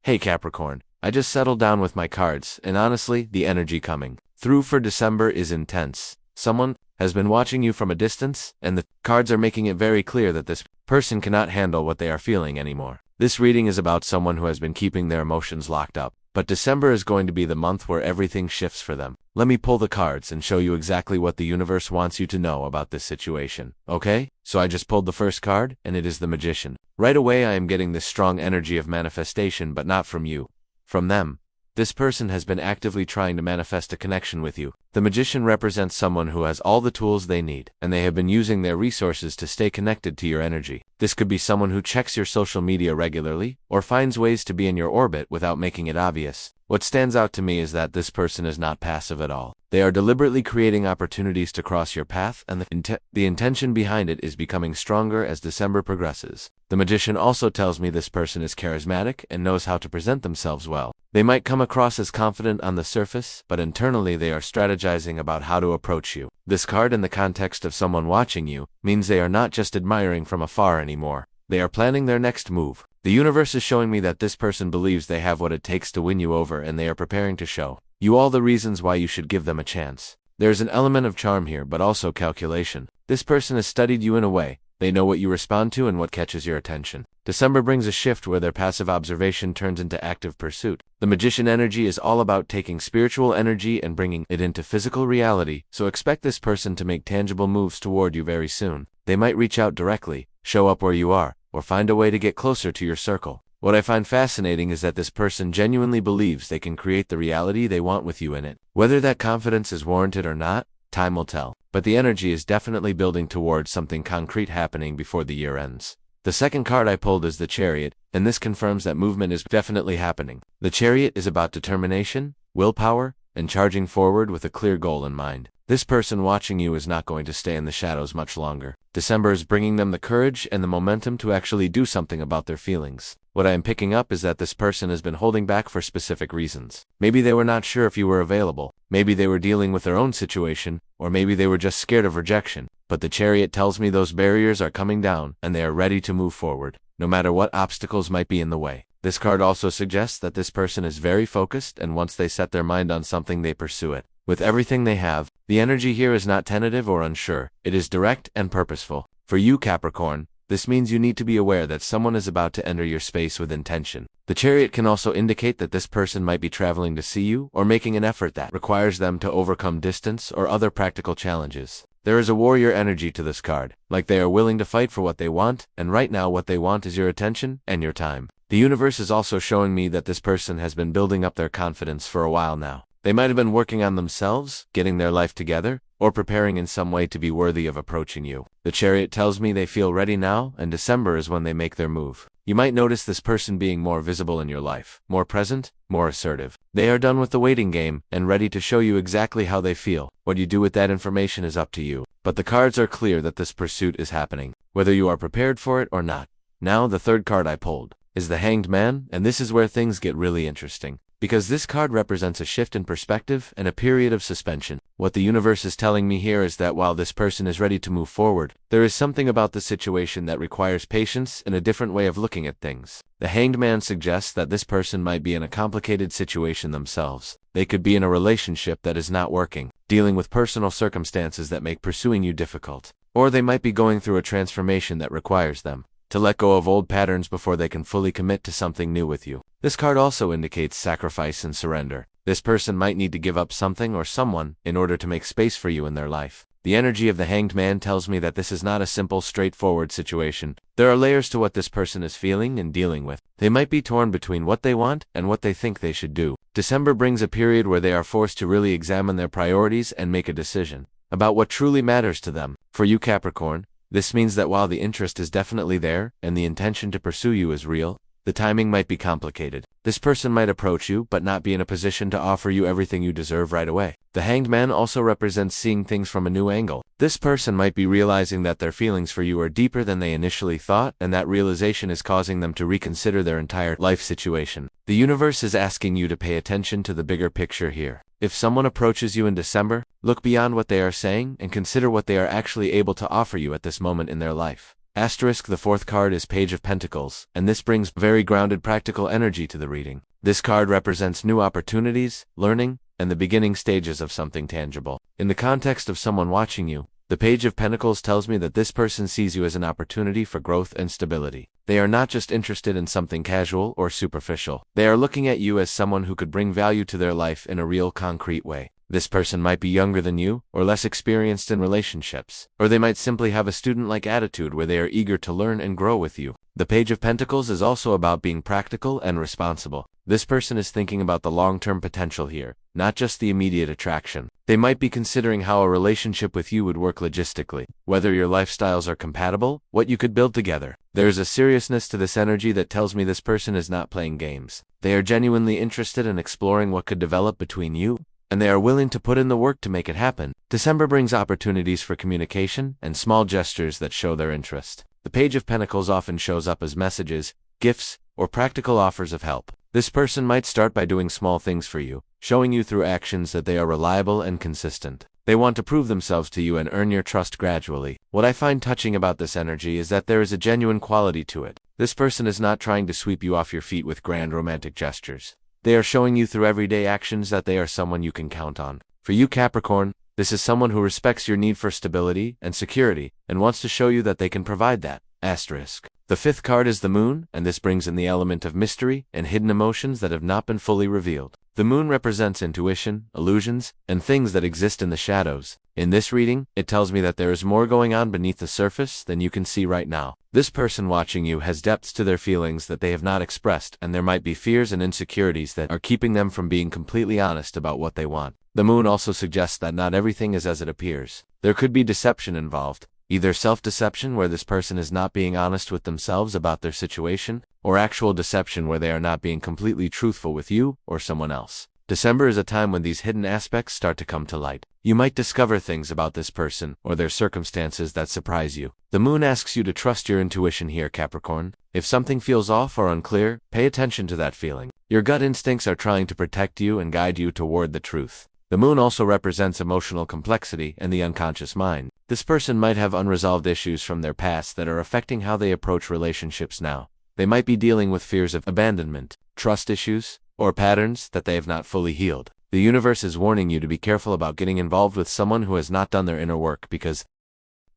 Hey Capricorn, I just settled down with my cards, and honestly, the energy coming through for December is intense. Someone has been watching you from a distance, and the cards are making it very clear that this person cannot handle what they are feeling anymore. This reading is about someone who has been keeping their emotions locked up, but December is going to be the month where everything shifts for them. Let me pull the cards and show you exactly what the universe wants you to know about this situation, okay? So I just pulled the first card, and it is the Magician. Right away I am getting this strong energy of manifestation, but not from you. From them. This person has been actively trying to manifest a connection with you. The Magician represents someone who has all the tools they need, and they have been using their resources to stay connected to your energy. This could be someone who checks your social media regularly, or finds ways to be in your orbit without making it obvious. What stands out to me is that this person is not passive at all. They are deliberately creating opportunities to cross your path, and the intention behind it is becoming stronger as December progresses. The Magician also tells me this person is charismatic and knows how to present themselves well. They might come across as confident on the surface, but internally they are strategizing about how to approach you. This card, in the context of someone watching you, means they are not just admiring from afar anymore. They are planning their next move. The universe is showing me that this person believes they have what it takes to win you over, and they are preparing to show you all the reasons why you should give them a chance. There is an element of charm here, but also calculation. This person has studied you in a way. They know what you respond to and what catches your attention. December brings a shift where their passive observation turns into active pursuit. The Magician energy is all about taking spiritual energy and bringing it into physical reality, so expect this person to make tangible moves toward you very soon. They might reach out directly, show up where you are, or find a way to get closer to your circle. What I find fascinating is that this person genuinely believes they can create the reality they want with you in it. Whether that confidence is warranted or not, time will tell. But the energy is definitely building towards something concrete happening before the year ends. The second card I pulled is the Chariot, and this confirms that movement is definitely happening. The Chariot is about determination, willpower, and charging forward with a clear goal in mind. This person watching you is not going to stay in the shadows much longer. December is bringing them the courage and the momentum to actually do something about their feelings. What I am picking up is that this person has been holding back for specific reasons. Maybe they were not sure if you were available, maybe they were dealing with their own situation, or maybe they were just scared of rejection. But the Chariot tells me those barriers are coming down, and they are ready to move forward, no matter what obstacles might be in the way. This card also suggests that this person is very focused, and once they set their mind on something, they pursue it with everything they have. The energy here is not tentative or unsure. It is direct and purposeful. For you, Capricorn, this means you need to be aware that someone is about to enter your space with intention. The Chariot can also indicate that this person might be traveling to see you or making an effort that requires them to overcome distance or other practical challenges. There is a warrior energy to this card, like they are willing to fight for what they want, and right now what they want is your attention and your time. The universe is also showing me that this person has been building up their confidence for a while now. They might have been working on themselves, getting their life together, or preparing in some way to be worthy of approaching you. The Chariot tells me they feel ready now, and December is when they make their move. You might notice this person being more visible in your life, more present, more assertive. They are done with the waiting game and ready to show you exactly how they feel. What you do with that information is up to you. But the cards are clear that this pursuit is happening, whether you are prepared for it or not. Now, the third card I pulled is the Hanged Man, and this is where things get really interesting, because this card represents a shift in perspective and a period of suspension. What the universe is telling me here is that while this person is ready to move forward, there is something about the situation that requires patience and a different way of looking at things. The Hanged Man suggests that this person might be in a complicated situation themselves. They could be in a relationship that is not working, dealing with personal circumstances that make pursuing you difficult, or they might be going through a transformation that requires them to let go of old patterns before they can fully commit to something new with you. This card also indicates sacrifice and surrender. This person might need to give up something or someone in order to make space for you in their life. The energy of the Hanged Man tells me that this is not a simple, straightforward situation. There are layers to what this person is feeling and dealing with. They might be torn between what they want and what they think they should do. December brings a period where they are forced to really examine their priorities and make a decision about what truly matters to them. For you, Capricorn, this means that while the interest is definitely there and the intention to pursue you is real, the timing might be complicated. This person might approach you but not be in a position to offer you everything you deserve right away. The Hanged Man also represents seeing things from a new angle. This person might be realizing that their feelings for you are deeper than they initially thought, and that realization is causing them to reconsider their entire life situation. The universe is asking you to pay attention to the bigger picture here. If someone approaches you in December, look beyond what they are saying and consider what they are actually able to offer you at this moment in their life. Asterisk, the fourth card is Page of Pentacles, and this brings very grounded practical energy to the reading. This card represents new opportunities, learning, and the beginning stages of something tangible. In the context of someone watching you, the Page of Pentacles tells me that this person sees you as an opportunity for growth and stability. They are not just interested in something casual or superficial. They are looking at you as someone who could bring value to their life in a real, concrete way. This person might be younger than you, or less experienced in relationships, or they might simply have a student-like attitude where they are eager to learn and grow with you. The Page of Pentacles is also about being practical and responsible. This person is thinking about the long-term potential here, not just the immediate attraction. They might be considering how a relationship with you would work logistically, whether your lifestyles are compatible, what you could build together. There is a seriousness to this energy that tells me this person is not playing games. They are genuinely interested in exploring what could develop between you, and they are willing to put in the work to make it happen. December brings opportunities for communication and small gestures that show their interest. The Page of Pentacles often shows up as messages, gifts, or practical offers of help. This person might start by doing small things for you, showing you through actions that they are reliable and consistent. They want to prove themselves to you and earn your trust gradually. What I find touching about this energy is that there is a genuine quality to it. This person is not trying to sweep you off your feet with grand romantic gestures. They are showing you through everyday actions that they are someone you can count on. For you, Capricorn, this is someone who respects your need for stability and security and wants to show you that they can provide that. Asterisk. The fifth card is the Moon, and this brings in the element of mystery and hidden emotions that have not been fully revealed. The Moon represents intuition, illusions, and things that exist in the shadows. In this reading, it tells me that there is more going on beneath the surface than you can see right now. This person watching you has depths to their feelings that they have not expressed, and there might be fears and insecurities that are keeping them from being completely honest about what they want. The Moon also suggests that not everything is as it appears. There could be deception involved. Either self-deception where this person is not being honest with themselves about their situation, or actual deception where they are not being completely truthful with you or someone else. December is a time when these hidden aspects start to come to light. You might discover things about this person or their circumstances that surprise you. The Moon asks you to trust your intuition here, Capricorn. If something feels off or unclear, pay attention to that feeling. Your gut instincts are trying to protect you and guide you toward the truth. The Moon also represents emotional complexity and the unconscious mind. This person might have unresolved issues from their past that are affecting how they approach relationships now. They might be dealing with fears of abandonment, trust issues, or patterns that they have not fully healed. The universe is warning you to be careful about getting involved with someone who has not done their inner work because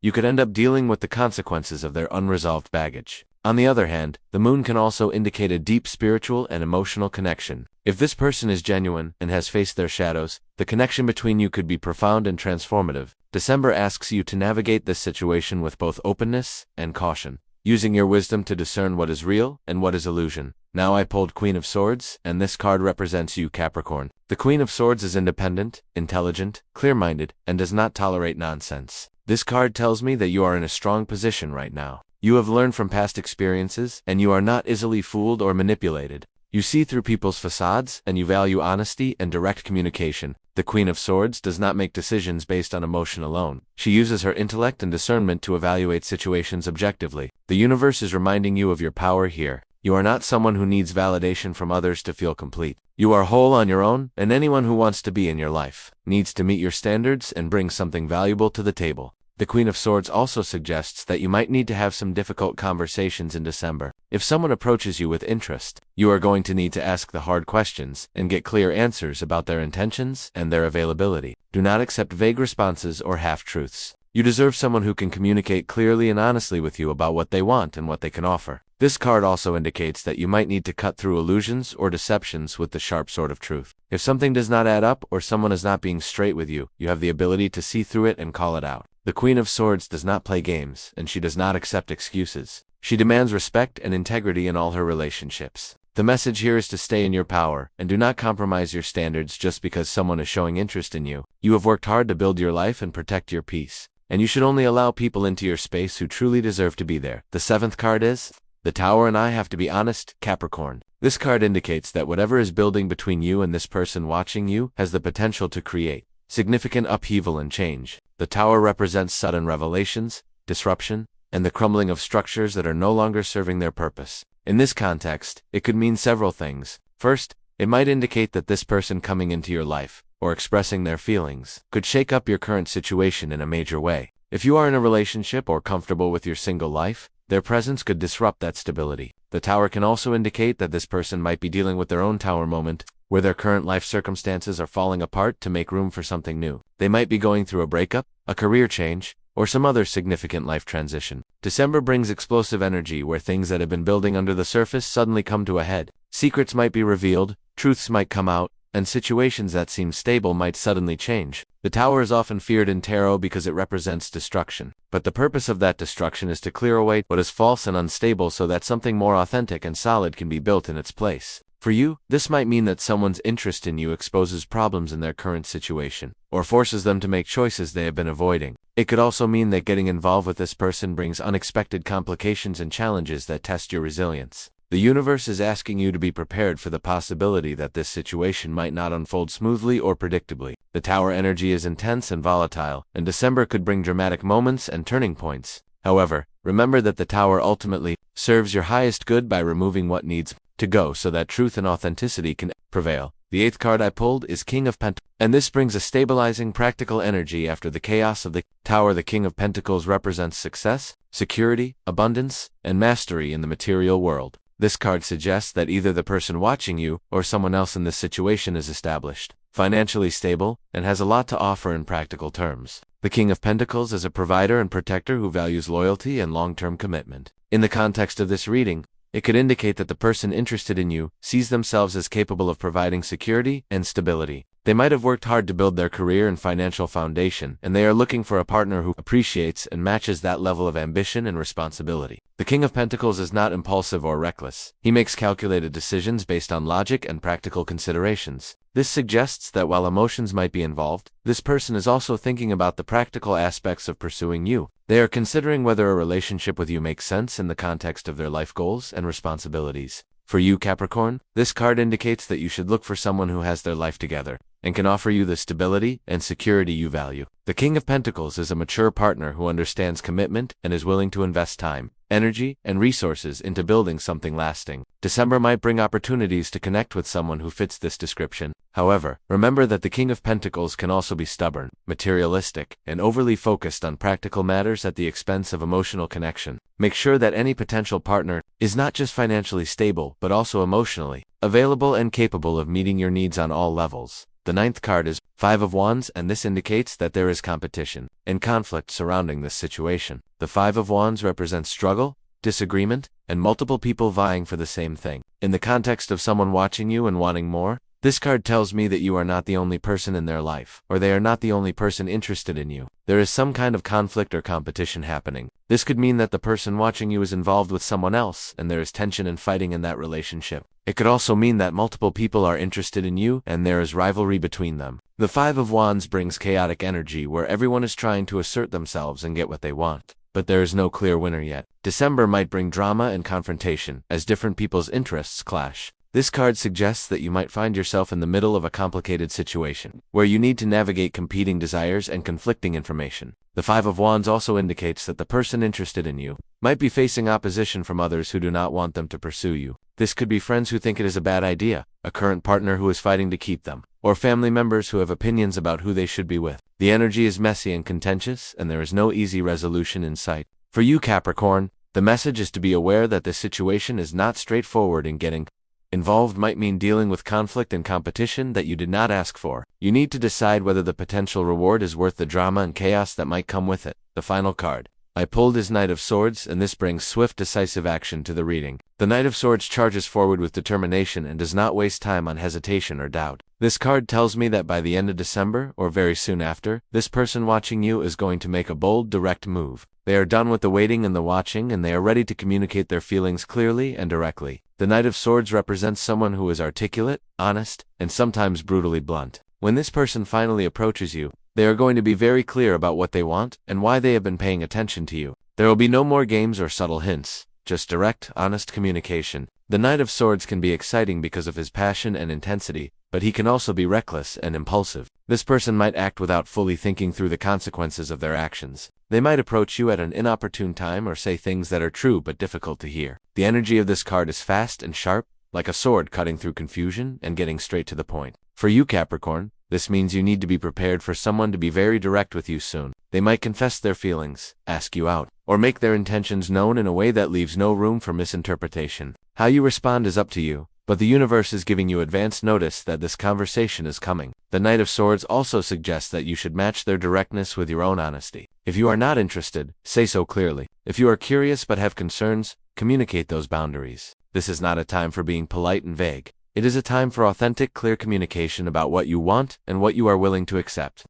you could end up dealing with the consequences of their unresolved baggage. On the other hand, the Moon can also indicate a deep spiritual and emotional connection. If this person is genuine and has faced their shadows, the connection between you could be profound and transformative. December asks you to navigate this situation with both openness and caution, using your wisdom to discern what is real and what is illusion. Now I pulled Queen of Swords, and this card represents you, Capricorn. The Queen of Swords is independent, intelligent, clear-minded, and does not tolerate nonsense. This card tells me that you are in a strong position right now. You have learned from past experiences, and you are not easily fooled or manipulated. You see through people's facades, and you value honesty and direct communication. The Queen of Swords does not make decisions based on emotion alone. She uses her intellect and discernment to evaluate situations objectively. The universe is reminding you of your power here. You are not someone who needs validation from others to feel complete. You are whole on your own, and anyone who wants to be in your life needs to meet your standards and bring something valuable to the table. The Queen of Swords also suggests that you might need to have some difficult conversations in December. If someone approaches you with interest, you are going to need to ask the hard questions and get clear answers about their intentions and their availability. Do not accept vague responses or half-truths. You deserve someone who can communicate clearly and honestly with you about what they want and what they can offer. This card also indicates that you might need to cut through illusions or deceptions with the sharp sword of truth. If something does not add up or someone is not being straight with you, you have the ability to see through it and call it out. The Queen of Swords does not play games, and she does not accept excuses. She demands respect and integrity in all her relationships. The message here is to stay in your power, and do not compromise your standards just because someone is showing interest in you. You have worked hard to build your life and protect your peace, and you should only allow people into your space who truly deserve to be there. The seventh card is the Tower, and I have to be honest, Capricorn. This card indicates that whatever is building between you and this person watching you has the potential to create significant upheaval and change. The Tower represents sudden revelations, disruption, and the crumbling of structures that are no longer serving their purpose. In this context, it could mean several things. First, it might indicate that this person coming into your life, or expressing their feelings, could shake up your current situation in a major way. If you are in a relationship or comfortable with your single life, their presence could disrupt that stability. The Tower can also indicate that this person might be dealing with their own Tower moment, where their current life circumstances are falling apart to make room for something new. They might be going through a breakup, a career change, or some other significant life transition. December brings explosive energy where things that have been building under the surface suddenly come to a head. Secrets might be revealed, truths might come out, and situations that seem stable might suddenly change. The Tower is often feared in tarot because it represents destruction. But the purpose of that destruction is to clear away what is false and unstable so that something more authentic and solid can be built in its place. For you, this might mean that someone's interest in you exposes problems in their current situation, or forces them to make choices they have been avoiding. It could also mean that getting involved with this person brings unexpected complications and challenges that test your resilience. The universe is asking you to be prepared for the possibility that this situation might not unfold smoothly or predictably. The Tower energy is intense and volatile, and December could bring dramatic moments and turning points. However, remember that the Tower ultimately serves your highest good by removing what needs to go so that truth and authenticity can prevail. The 8th card I pulled is King of Pentacles, and this brings a stabilizing, practical energy after the chaos of the Tower. The King of Pentacles represents success, security, abundance, and mastery in the material world. This card suggests that either the person watching you or someone else in this situation is established, financially stable, and has a lot to offer in practical terms. The King of Pentacles is a provider and protector who values loyalty and long-term commitment. In the context of this reading, it could indicate that the person interested in you sees themselves as capable of providing security and stability. They might have worked hard to build their career and financial foundation, and they are looking for a partner who appreciates and matches that level of ambition and responsibility. The King of Pentacles is not impulsive or reckless. He makes calculated decisions based on logic and practical considerations. This suggests that while emotions might be involved, this person is also thinking about the practical aspects of pursuing you. They are considering whether a relationship with you makes sense in the context of their life goals and responsibilities. For you, Capricorn, this card indicates that you should look for someone who has their life together and can offer you the stability and security you value. The King of Pentacles is a mature partner who understands commitment and is willing to invest time, energy, and resources into building something lasting. December might bring opportunities to connect with someone who fits this description. However, remember that the King of Pentacles can also be stubborn, materialistic, and overly focused on practical matters at the expense of emotional connection. Make sure that any potential partner is not just financially stable, but also emotionally available and capable of meeting your needs on all levels. The 9th card is 5 of Wands, and this indicates that there is competition and conflict surrounding this situation. The 5 of Wands represents struggle, disagreement, and multiple people vying for the same thing. In the context of someone watching you and wanting more, this card tells me that you are not the only person in their life, or they are not the only person interested in you. There is some kind of conflict or competition happening. This could mean that the person watching you is involved with someone else, and there is tension and fighting in that relationship. It could also mean that multiple people are interested in you, and there is rivalry between them. The 5 of Wands brings chaotic energy where everyone is trying to assert themselves and get what they want. But there is no clear winner yet. December might bring drama and confrontation as different people's interests clash. This card suggests that you might find yourself in the middle of a complicated situation, where you need to navigate competing desires and conflicting information. The 5 of Wands also indicates that the person interested in you might be facing opposition from others who do not want them to pursue you. This could be friends who think it is a bad idea, a current partner who is fighting to keep them, or family members who have opinions about who they should be with. The energy is messy and contentious, and there is no easy resolution in sight. For you, Capricorn, the message is to be aware that this situation is not straightforward, and getting involved might mean dealing with conflict and competition that you did not ask for. You need to decide whether the potential reward is worth the drama and chaos that might come with it. The final card I pulled is Knight of Swords, and this brings swift, decisive action to the reading. The Knight of Swords charges forward with determination and does not waste time on hesitation or doubt. This card tells me that by the end of December, or very soon after, this person watching you is going to make a bold, direct move. They are done with the waiting and the watching, and they are ready to communicate their feelings clearly and directly. The Knight of Swords represents someone who is articulate, honest, and sometimes brutally blunt. When this person finally approaches you, they are going to be very clear about what they want and why they have been paying attention to you. There will be no more games or subtle hints, just direct, honest communication. The Knight of Swords can be exciting because of his passion and intensity, but he can also be reckless and impulsive. This person might act without fully thinking through the consequences of their actions. They might approach you at an inopportune time or say things that are true but difficult to hear. The energy of this card is fast and sharp, like a sword cutting through confusion and getting straight to the point. For you, Capricorn, This means you need to be prepared for someone to be very direct with you soon. They might confess their feelings, ask you out, or make their intentions known in a way that leaves no room for misinterpretation. How you respond is up to you, but the universe is giving you advance notice that this conversation is coming. The Knight of Swords also suggests that you should match their directness with your own honesty. If you are not interested, say so clearly. If you are curious but have concerns, communicate those boundaries. This is not a time for being polite and vague. It is a time for authentic, clear communication about what you want and what you are willing to accept.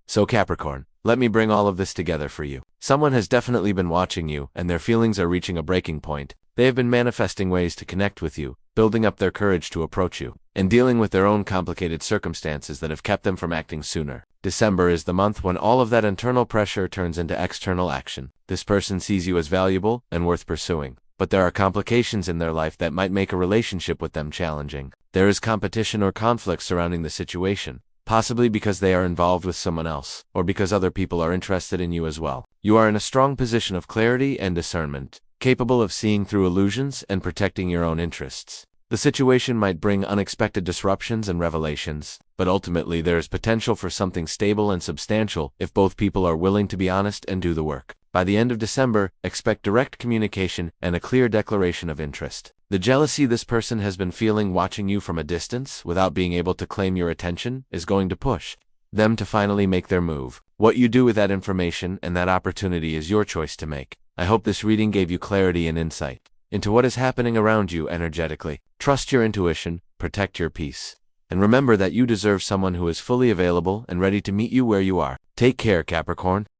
So Capricorn, let me bring all of this together for you. Someone has definitely been watching you, and their feelings are reaching a breaking point. They have been manifesting ways to connect with you, building up their courage to approach you, and dealing with their own complicated circumstances that have kept them from acting sooner. December is the month when all of that internal pressure turns into external action. This person sees you as valuable and worth pursuing, but there are complications in their life that might make a relationship with them challenging. There is competition or conflict surrounding the situation, possibly because they are involved with someone else, or because other people are interested in you as well. You are in a strong position of clarity and discernment, capable of seeing through illusions and protecting your own interests. The situation might bring unexpected disruptions and revelations, but ultimately there is potential for something stable and substantial if both people are willing to be honest and do the work. By the end of December, expect direct communication and a clear declaration of interest. The jealousy this person has been feeling watching you from a distance without being able to claim your attention is going to push them to finally make their move. What you do with that information and that opportunity is your choice to make. I hope this reading gave you clarity and insight into what is happening around you energetically. Trust your intuition, protect your peace, and remember that you deserve someone who is fully available and ready to meet you where you are. Take care, Capricorn.